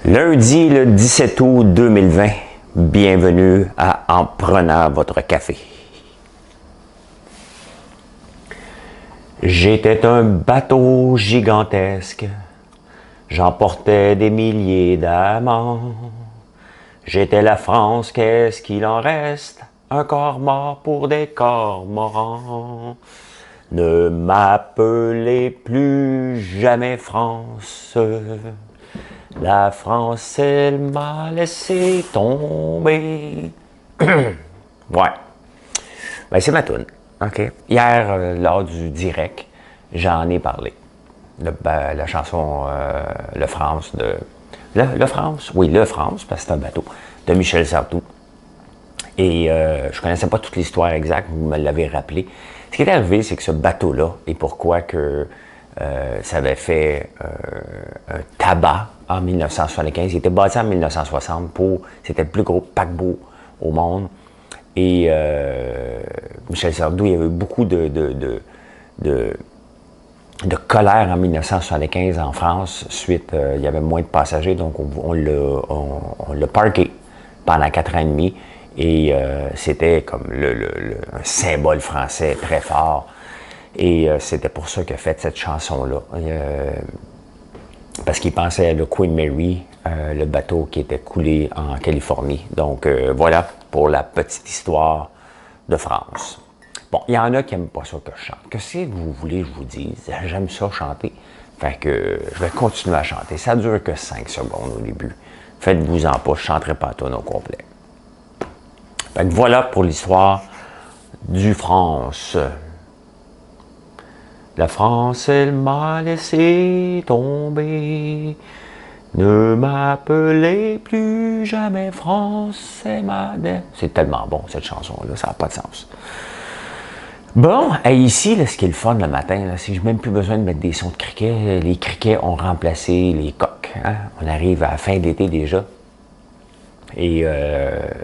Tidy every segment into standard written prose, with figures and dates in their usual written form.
Lundi, le 17 août 2020, bienvenue à En prenant votre café. J'étais un bateau gigantesque, j'emportais des milliers d'amants. J'étais la France, qu'est-ce qu'il en reste? Un corps mort pour des cormorans. Ne m'appelez plus jamais France. La France, elle m'a laissé tomber. Ouais. Ben, c'est ma toune. OK. Hier, lors du direct, j'en ai parlé. La chanson Le France de. Le France? Oui, Le France, parce que c'est un bateau, de Michel Sardou. Et je connaissais pas toute l'histoire exacte, vous me l'avez rappelé. Ce qui est arrivé, c'est que ce bateau-là, et pourquoi que ça avait fait un tabac en 1975. Il était bâti en 1960 c'était le plus gros paquebot au monde. Et Michel Sardou, il y avait eu beaucoup de colère en 1975 en France. Suite, il y avait moins de passagers, donc on l'a parké pendant 4 ans et demi. Et c'était comme un symbole français très fort. Et c'était pour ça qu'il a fait cette chanson-là. Parce qu'il pensait à le Queen Mary, le bateau qui était coulé en Californie. Donc voilà pour la petite histoire de France. Bon, il y en a qui n'aiment pas ça que je chante. Qu'est-ce que vous voulez que je vous dise? J'aime ça chanter. Fait que je vais continuer à chanter. Ça dure que 5 secondes au début. Faites-vous-en pas, je ne chanterai pas tout au complet. Fait que voilà pour l'histoire du France. La France, elle m'a laissé tomber. Ne m'appelez plus jamais France, c'est ma dette. C'est tellement bon, cette chanson-là, ça n'a pas de sens. Bon, ici, là, ce qui est le fun le matin, c'est que je n'ai même plus besoin de mettre des sons de criquets. Les criquets ont remplacé les coqs. Hein? On arrive à la fin de l'été déjà. Et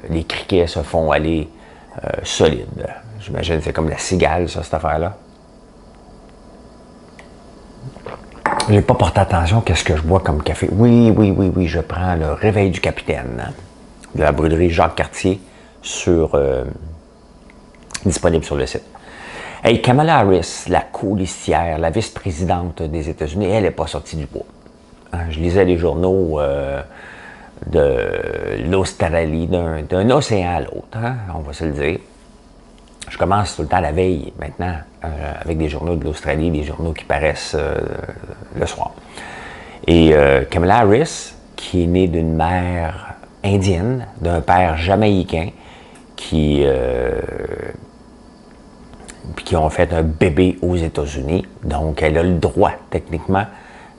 les criquets se font aller solides. J'imagine que c'est comme la cigale, ça, cette affaire-là. J'ai pas porté attention à ce que je bois comme café. Oui, je prends le Réveil du Capitaine hein, de la brûlerie Jacques Cartier disponible sur le site. Hey, Kamala Harris, la colistière, la vice-présidente des États-Unis, elle n'est pas sortie du bois. Hein, je lisais les journaux de l'Australie, d'un océan à l'autre, hein, on va se le dire. Je commence tout le temps la veille maintenant avec des journaux de l'Australie, des journaux qui paraissent le soir. Et Kamala Harris, qui est née d'une mère indienne, d'un père jamaïcain, qui ont fait un bébé aux États-Unis. Donc, elle a le droit, techniquement,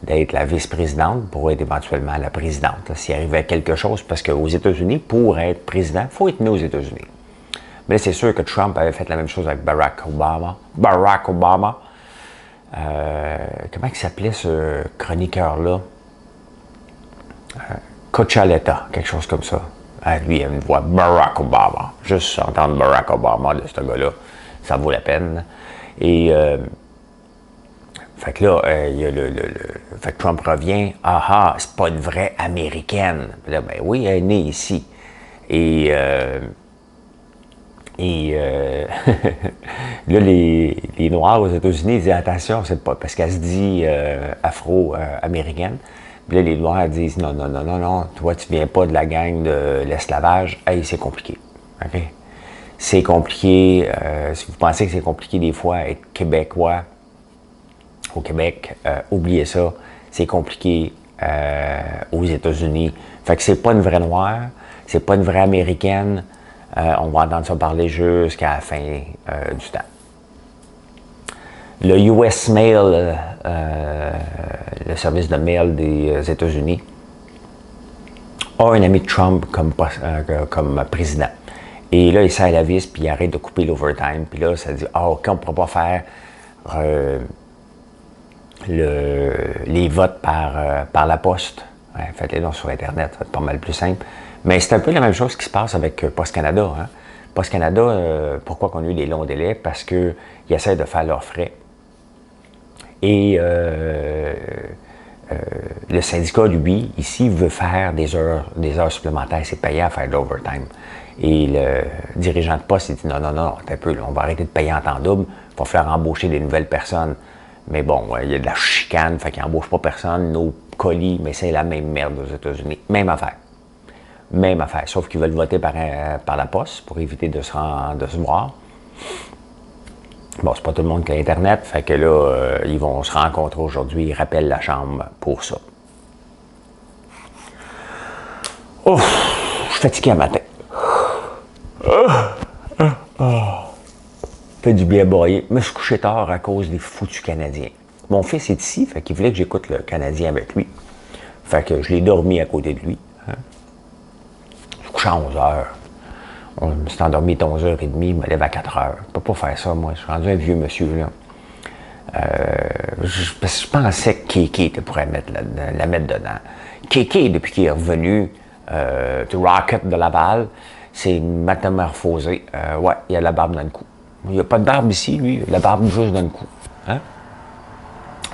d'être la vice-présidente pour être éventuellement la présidente. S'il arrivait quelque chose, parce qu'aux États-Unis, pour être président, il faut être né aux États-Unis. Mais c'est sûr que Trump avait fait la même chose avec Barack Obama. Comment il s'appelait ce chroniqueur-là? Coccioletta, quelque chose comme ça. Lui, il a une voix Barack Obama. Juste entendre Barack Obama de ce gars-là, ça vaut la peine. Et fait que là, fait que Trump revient. Ah, c'est pas une vraie américaine. Puis là, ben oui, elle est née ici. Et là, les Noirs aux États-Unis ils disent attention, c'est pas parce qu'elle se dit afro-américaine. Puis là, les Noirs disent non, toi, tu viens pas de la gang de l'esclavage. Hey, c'est compliqué. OK? C'est compliqué. Si vous pensez que c'est compliqué des fois être québécois au Québec, oubliez ça. C'est compliqué aux États-Unis. Fait que c'est pas une vraie Noire, c'est pas une vraie Américaine. On va entendre ça parler jusqu'à la fin du temps. Le US Mail, le service de mail des États-Unis, a un ami de Trump comme président. Et là, il serre la vis, puis il arrête de couper l'overtime. Puis là, ça dit, OK, on ne pourra pas faire les votes par la poste. Ouais, faites-les donc sur Internet, ça va être pas mal plus simple. Mais c'est un peu la même chose qui se passe avec Post Canada. Hein. Post Canada, pourquoi on a eu des longs délais? Parce qu'ils essaient de faire leurs frais. Et le syndicat, lui, ici, veut faire des heures supplémentaires. C'est payant à faire de l'overtime. Et le dirigeant de poste, il dit non, un peu, là, on va arrêter de payer en temps double. Il va falloir embaucher des nouvelles personnes. Mais bon, il y a de la chicane, fait qu'ils n'embauchent pas personne. Nos colis, mais c'est la même merde aux États-Unis. Même affaire. Même affaire. Sauf qu'ils veulent voter par la poste pour éviter de se voir. Bon, c'est pas tout le monde qui a Internet, fait que là, ils vont se rencontrer aujourd'hui, ils rappellent la Chambre pour ça. Ouf, je suis fatigué à matin. Fait du bien broyer. Je me suis couché tard à cause des foutus Canadiens. Mon fils est ici, fait qu'il voulait que j'écoute le Canadien avec lui. Fait que je l'ai dormi à côté de lui. Hein. Je suis couché à 11h. Je me suis endormi à 11h30, je me lève à 4h. Je peux pas faire ça, moi. Je suis rendu un vieux monsieur, là. Je pensais que Kéké pourrait la mettre dedans. Kéké, depuis qu'il est revenu du Rocket de Laval, c'est métamorphosé. Ouais, il a la barbe dans le cou. Il n'y a pas de barbe ici, lui. La barbe juste dans le cou. Hein?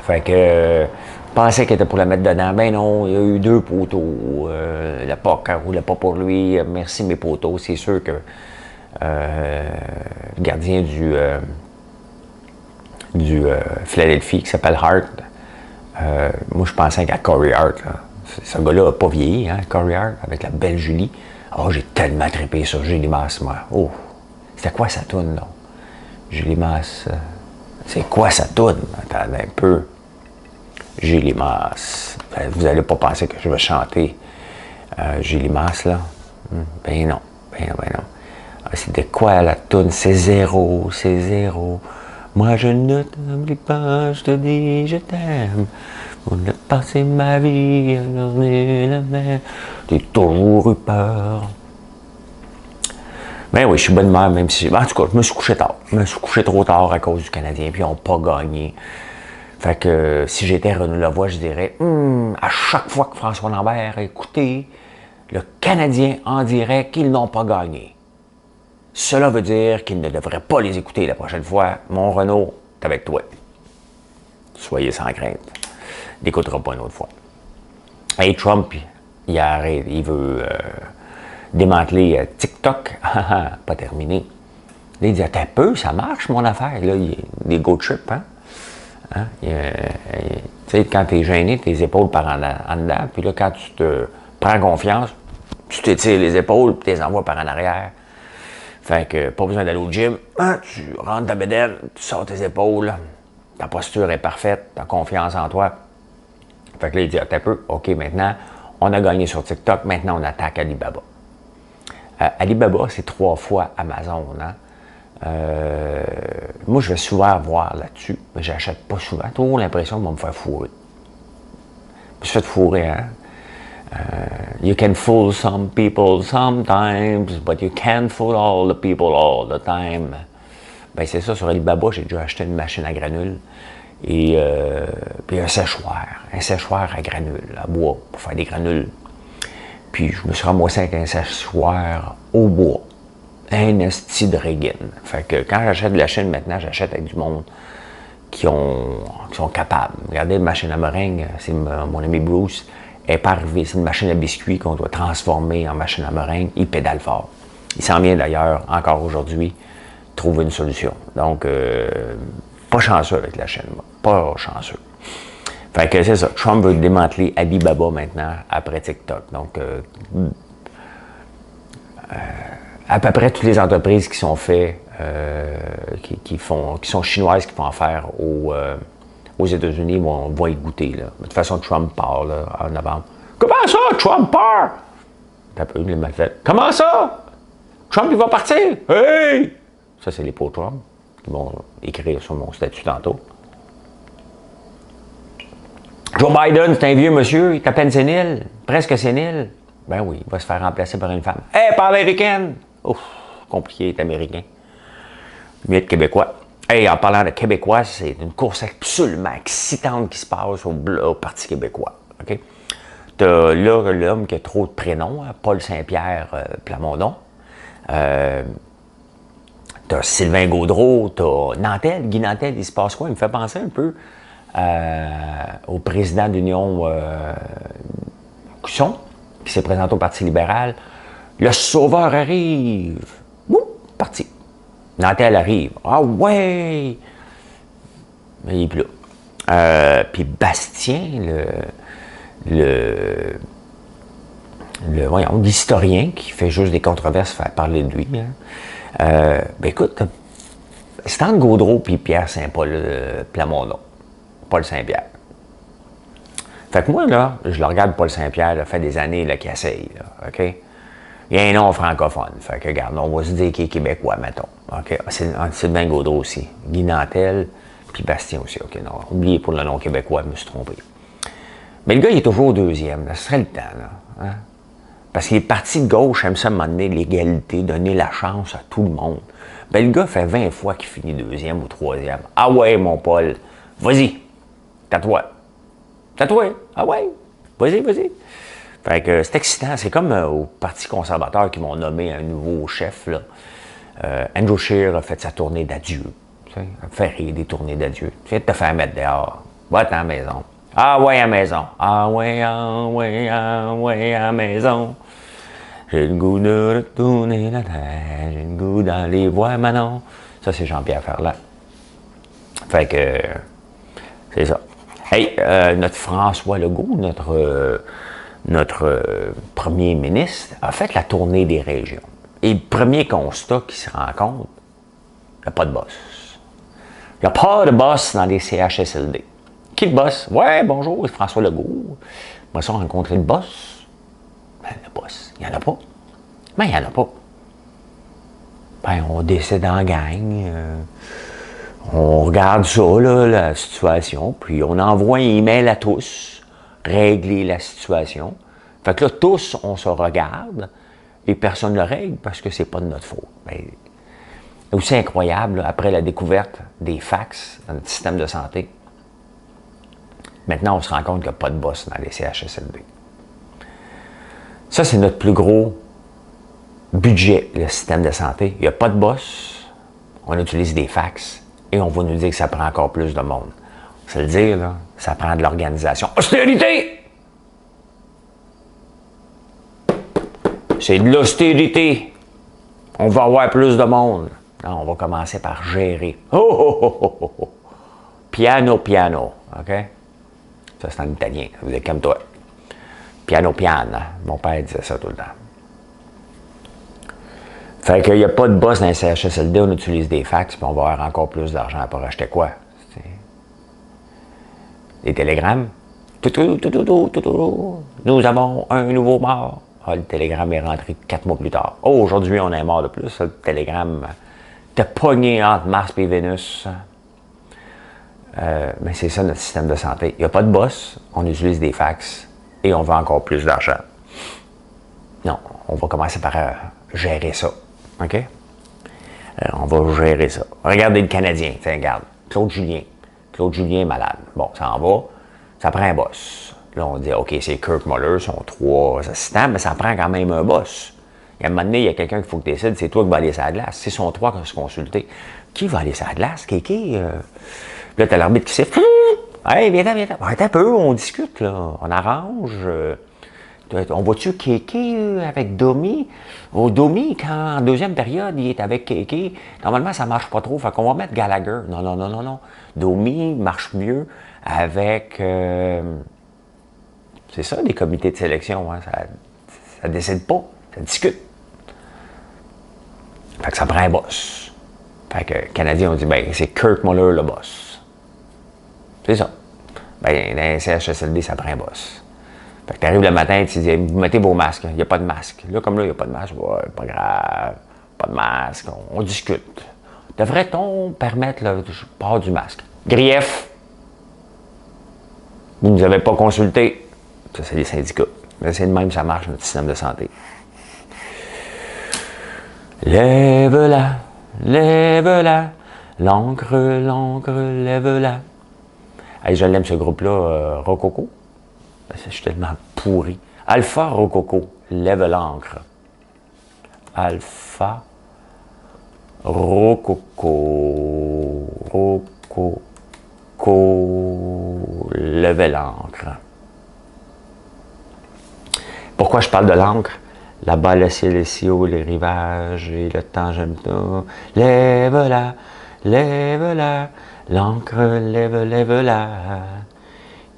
Fait que je pensais qu'il était pour la mettre dedans. Ben non, il y a eu 2 poteaux. Le POC ne roulait pas pour lui. Merci mes poteaux. C'est sûr que le gardien du Philadelphie qui s'appelle Hart, moi je pensais qu'à Corey Hart, là, ce gars-là n'a pas vieilli, hein, Corey Hart, avec la belle Julie. Oh, j'ai tellement trippé sur Julie Masse, moi. Oh, c'était quoi sa toune, là? Julie Masse, c'est quoi sa toune? Attendez un peu. Julie Masse. Vous n'allez pas penser que je vais chanter Julie Masse, là? Ben non. C'était quoi la toune? C'est zéro. Moi je ne t'oublie pas, je te dis je t'aime. On a passé ma vie à dormir la mer. J'ai toujours eu peur. Ben oui, je suis bonne mère, même si. En tout cas, je me suis couché tard. Je me suis couché trop tard à cause du Canadien, puis ils n'ont pas gagné. Fait que si j'étais Renaud Lavoie, je dirais à chaque fois que François Lambert a écouté le Canadien en dirait qu'ils n'ont pas gagné. Cela veut dire qu'il ne devrait pas les écouter la prochaine fois. Mon Renaud, c'est avec toi. Soyez sans crainte. Il n'écoutera pas une autre fois. Et Trump, il arrête, il veut démanteler TikTok. Pas terminé. Là, il dit, attends un peu, ça marche mon affaire. Là, il y a des go trips, hein? Tu sais, quand tu es gêné, tes épaules partent en dedans. Puis là, quand tu te prends confiance, tu t'étires les épaules puis tu les envoies par en arrière. Fait que pas besoin d'aller au gym. Tu rentres ta bédaine, tu sors tes épaules. Ta posture est parfaite, tu as confiance en toi. Fait que là, il dit, attends un peu, OK, maintenant, on a gagné sur TikTok, maintenant on attaque Alibaba. Alibaba, c'est 3 fois Amazon, hein? Moi, je vais souvent voir là-dessus, mais j'achète pas souvent. J'ai toujours l'impression qu'on va me faire fourrer. Je me suis fait fourrer, hein? You can fool some people sometimes, but you can't fool all the people all the time. Ben c'est ça, sur Alibaba, j'ai déjà acheté une machine à granules et puis un séchoir à granules, à bois, pour faire des granules. Puis je me suis ramassé avec un séchoir au bois. Un esti de Reagan. Fait que quand j'achète de la Chine maintenant, j'achète avec du monde qui sont capables. Regardez, la machine à meringue, c'est mon ami Bruce, elle n'est pas arrivée. C'est une machine à biscuits qu'on doit transformer en machine à meringue. Il pédale fort. Il s'en vient d'ailleurs, encore aujourd'hui, trouver une solution. Donc, pas chanceux avec la Chine, pas chanceux. Fait que c'est ça. Trump veut démanteler Alibaba maintenant, après TikTok. Donc, à peu près toutes les entreprises qui sont faites, qui sont chinoises, qui font affaire aux États-Unis vont y goûter. Là. De toute façon, Trump part là, en novembre. Comment ça, Trump part? T'as peu, il est mal fait. Comment ça? Trump, il va partir? Hey! Ça, c'est les pots Trump qui vont écrire sur mon statut tantôt. Joe Biden, c'est un vieux monsieur, il est à peine sénile, presque sénile. Ben oui, il va se faire remplacer par une femme. Hey, pas américaine! Ouf, compliqué, il est américain. Mieux de Québécois. Hey, en parlant de Québécois, c'est une course absolument excitante qui se passe au Parti québécois. OK? T'as là l'homme qui a trop de prénoms, hein, Paul Saint-Pierre Plamondon. T'as Sylvain Gaudreau, t'as Nantel, Guy Nantel, il se passe quoi? Il me fait penser un peu au président de l'Union Cusson, qui s'est présenté au Parti libéral. Le sauveur arrive. Ouh, parti. Nantel arrive. Ah ouais! Mais il est plus là. Puis Bastien, voyons, l'historien qui fait juste des controverses, faire parler de lui. Hein. Ben écoute, c'est entre Gaudreau et Pierre Saint-Paul Plamondon. Paul Saint-Pierre. Fait que moi, là, je le regarde, Paul Saint-Pierre, ça fait des années qu'il essaye, là, OK? Il y a un nom francophone. Fait que, regarde, on va se dire qu'il est québécois, mettons. OK? C'est Sylvain Gaudreau aussi. Guy Nantel, puis Bastien aussi. OK, non, oubliez pour le nom québécois, je me suis trompé. Mais le gars, il est toujours deuxième. Là. Ce serait le temps, là. Hein? Parce qu'il est parti de gauche, aime ça m'amener l'égalité, donner la chance à tout le monde. Ben, le gars fait 20 fois qu'il finit deuxième ou troisième. Ah ouais, mon Paul, vas-y, t'as-toi. T'as-toi, ah ouais, vas-y, vas-y. Fait que c'est excitant. C'est comme au Parti conservateur qui m'ont nommé un nouveau chef, là. Andrew Scheer a fait sa tournée d'adieu. Tu sais, il fait rire des tournées d'adieu. Tu viens de te faire mettre dehors. Va-t'en à la maison. Ah ouais, à la maison. Ah ouais, ah ouais, ah ouais, à la maison. J'ai le goût de retourner la terre. J'ai le goût d'aller voir Manon. Ça, c'est Jean-Pierre Ferland. Fait que, c'est ça. Hey, notre François Legault, notre premier ministre, a fait la tournée des régions. Et le premier constat qui se rend compte, il n'y a pas de boss. Il n'y a pas de boss dans les CHSLD. Qui le boss? Ouais, bonjour, c'est François Legault. Moi, ça, rencontrer le boss. Ben, le boss, il n'y en a pas. Ben, il n'y en a pas. Ben, on décide en gang. On regarde ça, là, la situation, puis on envoie un email à tous, régler la situation. Fait que là, tous, on se regarde, et personne ne le règle parce que c'est pas de notre faute. Ben, c'est aussi incroyable, là, après la découverte des fax dans notre système de santé, maintenant, on se rend compte qu'il n'y a pas de boss dans les CHSLD. Ça, c'est notre plus gros budget, le système de santé. Il n'y a pas de boss, on utilise des fax, et on va nous dire que ça prend encore plus de monde. C'est le dire, là, ça prend de l'organisation. Austérité! C'est de l'austérité. On va avoir plus de monde. Non, on va commencer par gérer. Oh, oh, oh, oh, oh, oh. Piano, piano. OK? Ça, c'est en italien. Vous êtes comme toi. Piano, piano. Mon père disait ça tout le temps. Fait qu'il n'y a pas de boss dans les CHSLD, on utilise des fax, puis on va avoir encore plus d'argent pour acheter quoi? Des télégrammes. Nous avons un nouveau mort. Ah, le télégramme est rentré 4 mois plus tard. Oh, aujourd'hui, on a un mort de plus. Le télégramme t'a pogné entre Mars et Vénus. Mais c'est ça notre système de santé. Il n'y a pas de boss, on utilise des fax et on veut encore plus d'argent. Non, on va commencer par gérer ça. OK? On va gérer ça. Regardez le Canadien. Tiens, regarde. Claude Julien. Claude Julien est malade. Bon, ça en va. Ça prend un boss. Là, on dit, OK, c'est Kirk Muller, son 3 assistants, mais ça prend quand même un boss. Et à un moment donné, il y a quelqu'un qu'il faut que tu décides, c'est toi qui vas aller sur la glace. C'est son 3 qui va se consulter. Qui va aller sur la glace? Kéké? Là, t'as l'arbitre qui siffle. Hey, viens-t'en, viens-t'en. Arrête un peu, on discute, là. On arrange. On voit-tu Kéké avec Domi? Au Domi, quand en deuxième période, il est avec Kéké, normalement, ça marche pas trop. Fait qu'on va mettre Gallagher. Non, non, non, non, non. Domi marche mieux avec... c'est ça, des comités de sélection. Hein. Ça décide pas. Ça discute. Fait que ça prend un boss. Fait que les Canadiens ont dit, ben, c'est Kirk Muller le boss. C'est ça. Ben, dans les CHSLD, ça prend un boss. Fait que t'arrives le matin, tu dis, vous mettez vos masques. Il n'y a pas de masque. Là, comme là, il n'y a pas de masque. Ouais, pas grave. Pas de masque. On discute. Devrait-on permettre le port du masque? Grief. Vous ne nous avez pas consulté. Ça, c'est les syndicats. Mais c'est de même, ça marche, notre système de santé. Lève-la, lève-la, l'encre, l'encre, lève-la. Hey, je l'aime, ce groupe-là, Rococo. Je suis tellement pourri. Alpha Rococo, lève l'encre. Alpha Rococo, Rococo. Coco levait l'ancre. Pourquoi je parle de l'ancre? Là-bas, le ciel est si haut, les rivages, et le temps, j'aime tout. Lève-la, lève-la, l'ancre, lève-la.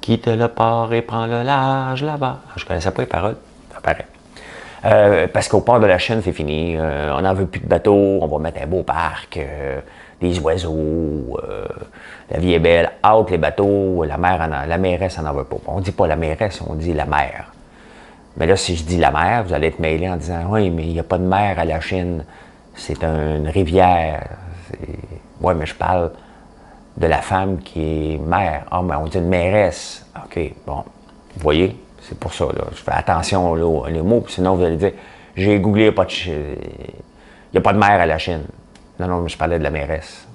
Quitte le port et prends le large là-bas. Je ne connaissais pas les paroles, ça paraît. Parce qu'au port de la Chine, c'est fini. On n'en veut plus de bateaux, on va mettre un beau parc, des oiseaux, la vie est belle. Out les bateaux, la mairesse n'en veut pas. On ne dit pas la mairesse, on dit la mer. Mais là, si je dis la mer, vous allez être mêlé en disant « Oui, mais il n'y a pas de mer à la Chine, c'est une rivière. » Oui, mais je parle de la femme qui est mère. Ah, mais on dit une mairesse. OK, bon, vous voyez, c'est pour ça, là. Je fais attention là, les mots, sinon vous allez dire « J'ai googlé, il n'y a pas de mer à la Chine. » Non, non, mais je parlais de la mairesse.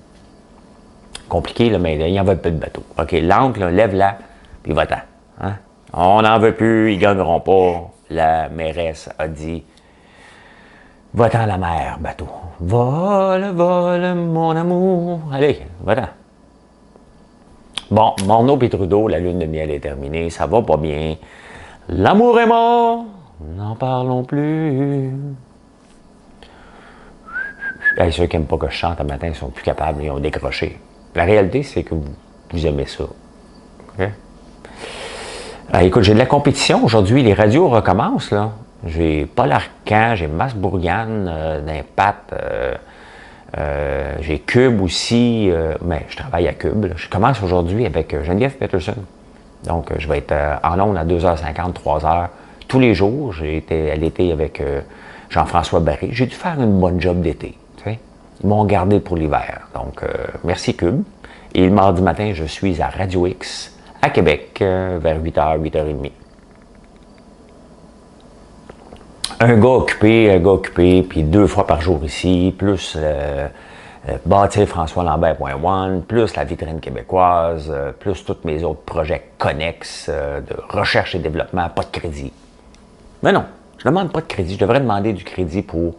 Compliqué, là, mais il n'y en veut plus de bateau. OK, l'oncle, lève-la, puis va-t'en. Hein? On n'en veut plus, ils ne gagneront pas. La mairesse a dit « Va-t'en la mer, bateau. Vole, vole, mon amour. Allez, va-t'en. » Bon, Morneau et Trudeau, la lune de miel est terminée, ça va pas bien. L'amour est mort, n'en parlons plus. Hey, ceux qui n'aiment pas que je chante un matin, ils sont plus capables, ils ont décroché. La réalité, c'est que vous aimez ça. Okay? Écoute, j'ai de la compétition aujourd'hui. Les radios recommencent, là. J'ai Paul Arcand, j'ai Mas Bourgane d'Impact, j'ai Cube aussi, mais je travaille à Cube. Là. Je commence aujourd'hui avec Geneviève Peterson. Donc, je vais être en ondes à 2h50, 3h tous les jours. J'ai été à l'été avec Jean-François Barré. J'ai dû faire une bonne job d'été. Tu sais. Ils m'ont gardé pour l'hiver. Donc, merci Cube. Et le mardi matin, je suis à Radio X à Québec, vers 8h, 8h30. Un gars occupé, puis 2 fois par jour ici, plus bâtir François Lambert.one, plus la vitrine québécoise, plus tous mes autres projets connexes de recherche et développement, pas de crédit. Mais non, je ne demande pas de crédit, je devrais demander du crédit pour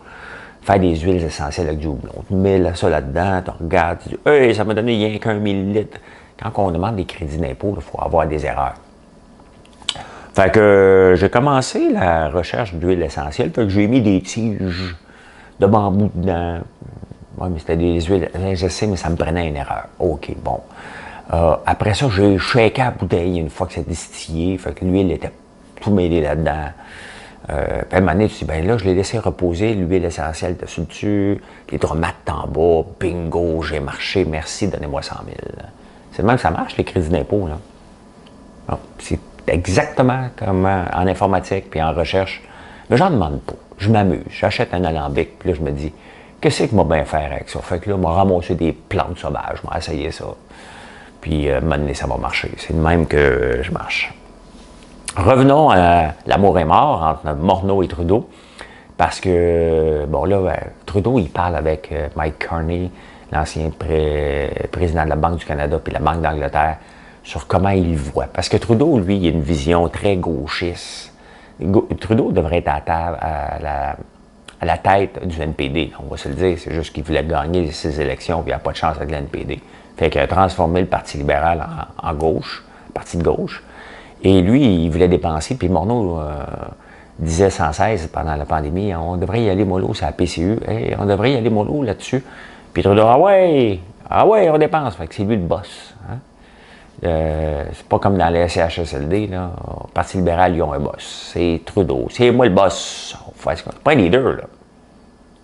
faire des huiles essentielles avec du houblon. Tu mets ça là-dedans, tu regardes, tu dis « Hey, ça m'a donné rien qu'un millilitre. » Quand on demande des crédits d'impôt, il faut avoir des erreurs. Fait que j'ai commencé la recherche d'huile essentielle, fait que j'ai mis des tiges de bambou dedans. Oui, mais c'était des huiles, je sais, mais ça me prenait une erreur. OK, bon. Après ça, j'ai shaké la bouteille une fois que c'est distillé, fait que l'huile était tout mêlée là-dedans. Puis à un moment donné, tu dis, ben là, je l'ai laissé reposer, l'huile essentielle dessus, les dromates en bas, bingo, j'ai marché, merci, donnez-moi 100 000. C'est le même que ça marche, les crédits d'impôt, là. Bon, c'est exactement comme en informatique puis en recherche. Mais j'en demande pas. Je m'amuse. J'achète un alambic, puis là, je me dis, qu'est-ce que m'a bien faire avec ça? Fait que là, m'a ramassé des plantes sauvages, m'a essayé ça. Puis, à un moment donné, ça va marcher. C'est le même que je marche. Revenons à l'amour est mort entre Morneau et Trudeau. Parce que, bon, là, Trudeau, il parle avec Mike Carney, l'ancien président de la Banque du Canada puis de la Banque d'Angleterre, sur comment il le voit. Parce que Trudeau, lui, il a une vision très gauchiste. Trudeau devrait être à la tête du NPD, on va se le dire. C'est juste qu'il voulait gagner ces élections puis il n'y a pas de chance avec le NPD. Fait qu'il a transformé le Parti libéral en gauche, parti de gauche. Et lui, il voulait dépenser, puis Morneau disait sans cesse pendant la pandémie, on devrait y aller mollo, c'est la PCU, hey, on devrait y aller mollo là-dessus. Puis Trudeau, ah ouais, on dépense. Fait que c'est lui le boss. Hein? C'est pas comme dans les CHSLD, là. Au Parti libéral, ils ont un boss. C'est Trudeau. C'est moi le boss. C'est pas un leader, là.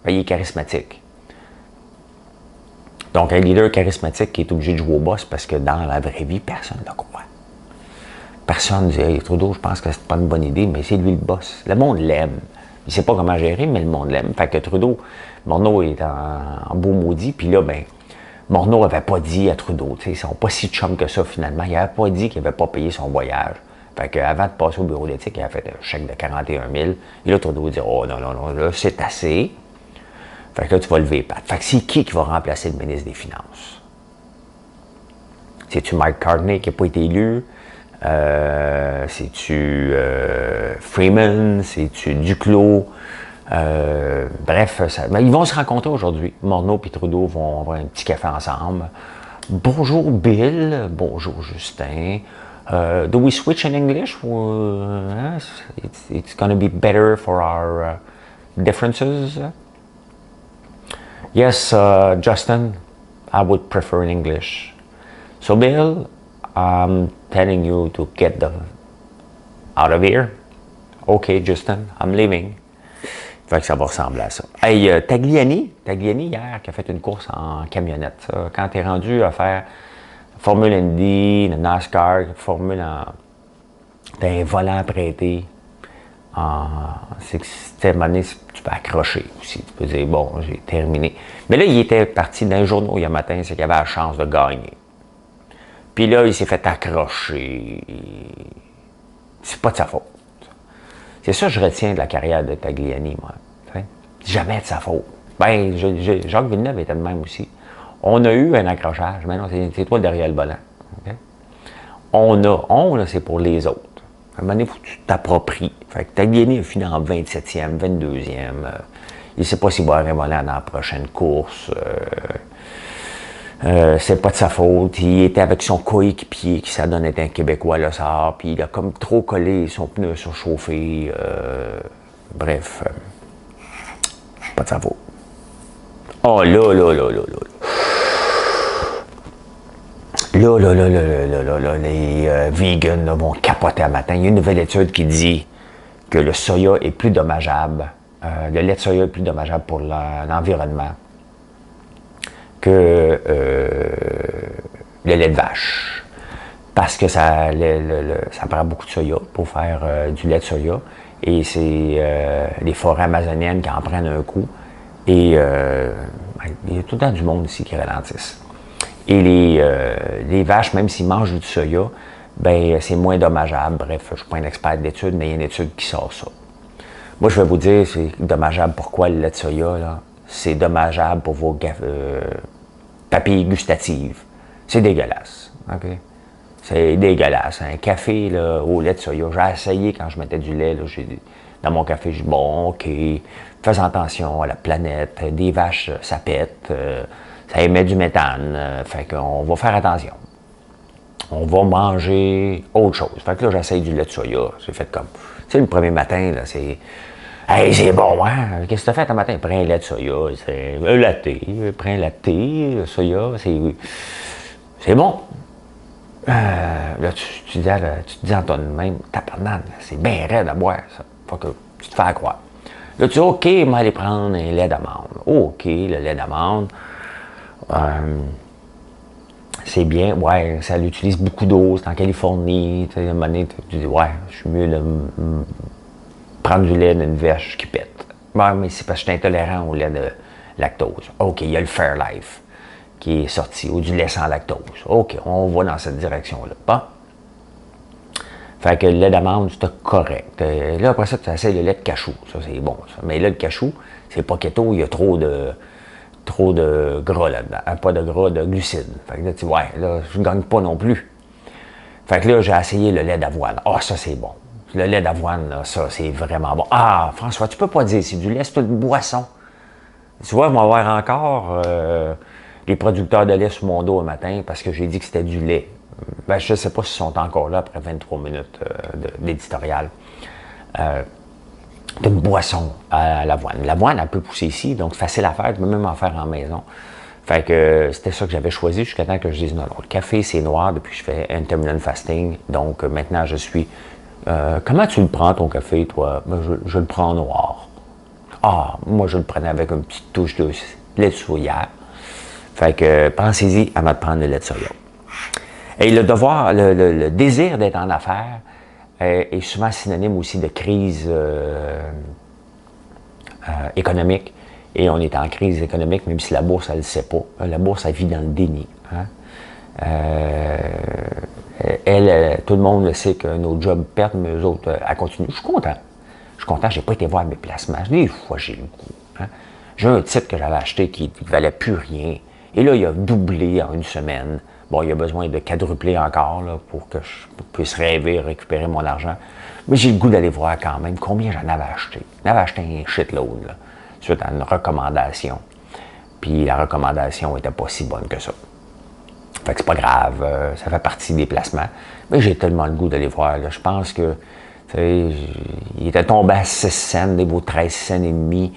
Il est charismatique. Donc, un leader charismatique qui est obligé de jouer au boss parce que dans la vraie vie, personne ne le croit. Personne ne dit, hey, Trudeau, je pense que c'est pas une bonne idée, mais c'est lui le boss. Le monde l'aime. Il sait pas comment gérer, mais le monde l'aime. Fait que Trudeau, Morneau est en beau maudit, puis là, ben, Morneau n'avait pas dit à Trudeau, tu sais, ils sont pas si chum que ça finalement. Il n'avait pas dit qu'il n'avait pas payé son voyage. Fait qu'avant de passer au bureau d'éthique, il a fait un chèque de 41 000. Et là, Trudeau dit, oh non, là, c'est assez. Fait que là, tu vas lever les pattes. Fait que c'est qui va remplacer le ministre des Finances? C'est-tu Mike Carney qui n'a pas été élu? C'est-tu Freeman? C'est-tu Duclos? Bref, ils vont se rencontrer aujourd'hui. Morneau et Trudeau vont avoir un petit café ensemble. bonjour Bill, bonjour Justin. Do we switch in English? It's going to be better for our differences. Yes, Justin, I would prefer in English. So Bill, I'm telling you to get out of here. OK, Justin, I'm leaving. Fait que ça va ressembler à ça. Hey, Tagliani hier, qui a fait une course en camionnette. Ça, quand tu es rendu à faire Formule Indy, le NASCAR, Formule en... T'as un volant prêté. C'est que c'était donné, tu peux accrocher aussi. Tu peux dire, bon, j'ai terminé. Mais là, il était parti dans les journaux hier matin, c'est qu'il avait la chance de gagner. Puis là, il s'est fait accrocher. C'est pas de sa faute. C'est ça que je retiens de la carrière de Tagliani, moi. T'sais? Jamais de sa faute. Ben, Jacques Villeneuve était de même aussi. On a eu un accrochage, mais non, c'est toi derrière le volant. Okay? On, c'est pour les autres. À un moment donné, il faut que tu t'appropries. Fait que Tagliani a fini en 27e, 22e. Il ne sait pas s'il va arriver dans la prochaine course. C'est pas de sa faute. Il était avec son coéquipier qui s'adonne être un Québécois, là, ça. Puis il a comme trop collé son pneu surchauffé. Bref. Pas de sa faute. Oh là. Là, les vegans là, vont capoter à matin. Il y a une nouvelle étude qui dit que le soya est plus dommageable, le lait de soya est plus dommageable pour l'environnement que le lait de vache. Parce que ça prend beaucoup de soya pour faire du lait de soya. Et c'est les forêts amazoniennes qui en prennent un coup. Et il y a tout le temps du monde ici qui ralentissent. Et les vaches, même s'ils mangent du soya, ben c'est moins dommageable. Bref, je ne suis pas un expert d'études, mais il y a une étude qui sort ça. Moi, je vais vous dire, c'est dommageable. Pourquoi le lait de soya, là? C'est dommageable pour vos papilles gustatives. C'est dégueulasse. Okay? C'est dégueulasse. Un café là, au lait de soya, j'ai essayé quand je mettais du lait là, dans mon café. J'ai dit, bon, OK, fais attention à la planète. Des vaches, ça pète. Ça émet du méthane, fait qu'on va faire attention. On va manger autre chose. Fait que là, j'essaye du lait de soya. C'est fait comme... Tu sais, le premier matin, là, c'est... Hey, c'est bon, hein? Qu'est-ce que tu as fait un matin? Prends un lait de soya. C'est un latte. Prends un latte, le soya, c'est bon. Là, tu te dis en toi-même, tabarnak, c'est bien raide à boire, ça. Faut que tu te fais croire. Là, tu dis, OK, on va aller prendre un lait d'amande. OK, le lait d'amande. C'est bien, ouais, ça utilise beaucoup d'eau, c'est en Californie, tu sais, à un moment donné, tu dis, ouais, je suis mieux de prendre du lait d'une vache qui pète. Ouais, mais c'est parce que je suis intolérant au lait de lactose. OK, il y a le Fairlife qui est sorti, ou du lait sans lactose. OK, on va dans cette direction-là. Bon. Fait que le lait d'amande, c'est correct. Là, après ça, tu essaies le lait de cachou. Ça, c'est bon, ça. Mais là, le cachou, c'est pas keto, il y a trop de gras là-dedans, pas de gras, de glucides. Fait que là, tu dis, ouais, là, je ne gagne pas non plus. Fait que là, j'ai essayé le lait d'avoine. Ah, ça, c'est bon. Le lait d'avoine, là, ça, c'est vraiment bon. Ah, François, tu peux pas dire, c'est du lait, c'est une boisson. Tu vois, on va avoir encore les producteurs de lait sur mon dos un matin parce que j'ai dit que c'était du lait. Ben, je ne sais pas s'ils sont encore là après 23 minutes d'éditorial. D'une boisson à l'avoine. L'avoine, elle peut pousser ici, donc c'est facile à faire, tu peux même en faire en maison. Fait que c'était ça que j'avais choisi jusqu'à temps que je dise non. Le café, c'est noir depuis que je fais intermittent fasting, donc maintenant je suis... comment tu le prends ton café, toi? Ben, je le prends noir. Ah, moi je le prenais avec une petite touche de lait de soya. Fait que pensez-y avant de prendre le lait de soya. Et le devoir, le désir d'être en affaires, est souvent synonyme aussi de crise économique. Et on est en crise économique, même si la bourse, elle ne le sait pas. La bourse, elle vit dans le déni. Hein? Tout le monde le sait que nos jobs perdent, mais eux autres, elles continuent. Je suis content. Je n'ai pas été voir mes placements. Des fois, j'ai le goût. Hein? J'ai un titre que j'avais acheté qui ne valait plus rien. Et là, il a doublé en une semaine. Bon, il y a besoin de quadrupler encore là, pour que je puisse rêver et récupérer mon argent. Mais j'ai le goût d'aller voir quand même combien j'en avais acheté. J'en avais acheté un shitload, là, suite à une recommandation. Puis la recommandation n'était pas si bonne que ça. Fait que c'est pas grave, ça fait partie des placements. Mais j'ai tellement le goût d'aller voir. Là. Je pense que il était tombé à 6 cents, il vaut 13 cents et demi,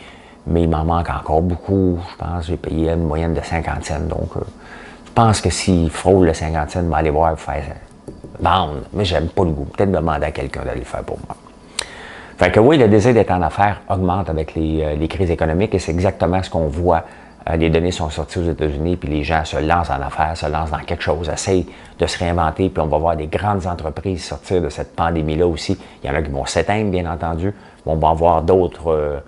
mais il m'en manque encore beaucoup. Je pense que j'ai payé une moyenne de 50 cents. Donc, je pense que s'il frôle le 50 cents, je vais aller voir pour faire vendre. Mais j'aime pas le goût. Peut-être demander à quelqu'un d'aller le faire pour moi. Fait que oui, le désir d'être en affaires augmente avec les crises économiques et c'est exactement ce qu'on voit. Les données sont sorties aux États-Unis, puis les gens se lancent en affaires, se lancent dans quelque chose, essayent de se réinventer, puis on va voir des grandes entreprises sortir de cette pandémie-là aussi. Il y en a qui vont s'éteindre, bien entendu, mais on va en voir d'autres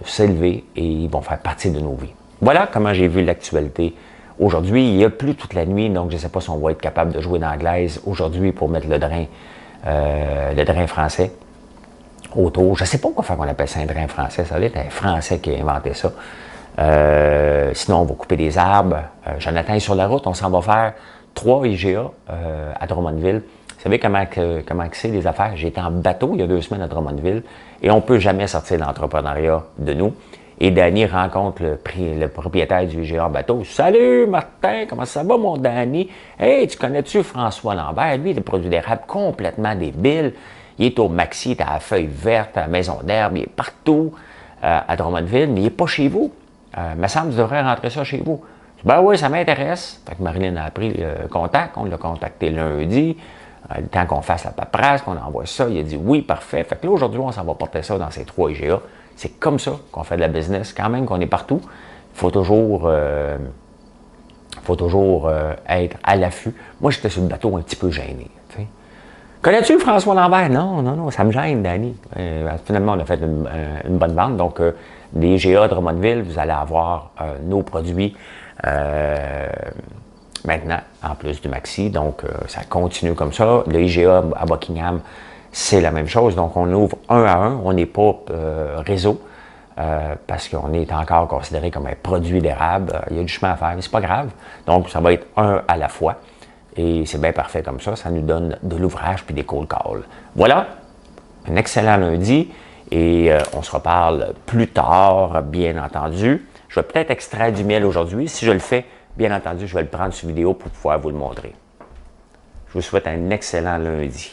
s'élever et ils vont faire partie de nos vies. Voilà comment j'ai vu l'actualité aujourd'hui. Il n'y a plus toute la nuit, donc je ne sais pas si on va être capable de jouer d'anglaise aujourd'hui pour mettre le drain français autour. Je ne sais pas pourquoi on appelle ça un drain français. Ça doit être un Français qui a inventé ça. Sinon, on va couper des arbres. Jonathan est sur la route. On s'en va faire 3 IGA à Drummondville. Vous savez comment c'est les affaires? J'ai été en bateau il y a 2 semaines à Drummondville et on ne peut jamais sortir l'entrepreneuriat de nous. Et Danny rencontre le propriétaire du IGA bateau. « Salut Martin, comment ça va mon Danny? Hey, tu connais-tu François Lambert? Lui, il produit des râpes complètement débiles. Il est au Maxi, il est à la Feuille Verte, à la Maison d'Herbe, il est partout à Drummondville, mais il n'est pas chez vous. Il me semble que tu devrais rentrer ça chez vous. » Ben oui, ça m'intéresse. Fait que Marilyn a pris contact, on l'a contacté lundi. Le temps qu'on fasse la paperasse, qu'on envoie ça, il a dit oui, parfait. Fait que là, aujourd'hui, on s'en va porter ça dans ces 3 IGA. C'est comme ça qu'on fait de la business. Quand même qu'on est partout, il faut toujours être à l'affût. Moi, j'étais sur le bateau un petit peu gêné. T'sais. Connais-tu François Lambert? Non, ça me gêne, Danny. Finalement, on a fait une bonne vente. Donc, les IGA de Drummondville, vous allez avoir nos produits maintenant, en plus du Maxi. Donc, ça continue comme ça. Le IGA à Buckingham, c'est la même chose. Donc, on ouvre un à un. On n'est pas réseau parce qu'on est encore considéré comme un produit d'érable. Il y a du chemin à faire, mais c'est pas grave. Donc, ça va être un à la fois. Et c'est bien parfait comme ça. Ça nous donne de l'ouvrage puis des cold calls. Voilà. Un excellent lundi. Et on se reparle plus tard, bien entendu. Je vais peut-être extraire du miel aujourd'hui. Si je le fais, bien entendu, je vais le prendre sur vidéo pour pouvoir vous le montrer. Je vous souhaite un excellent lundi.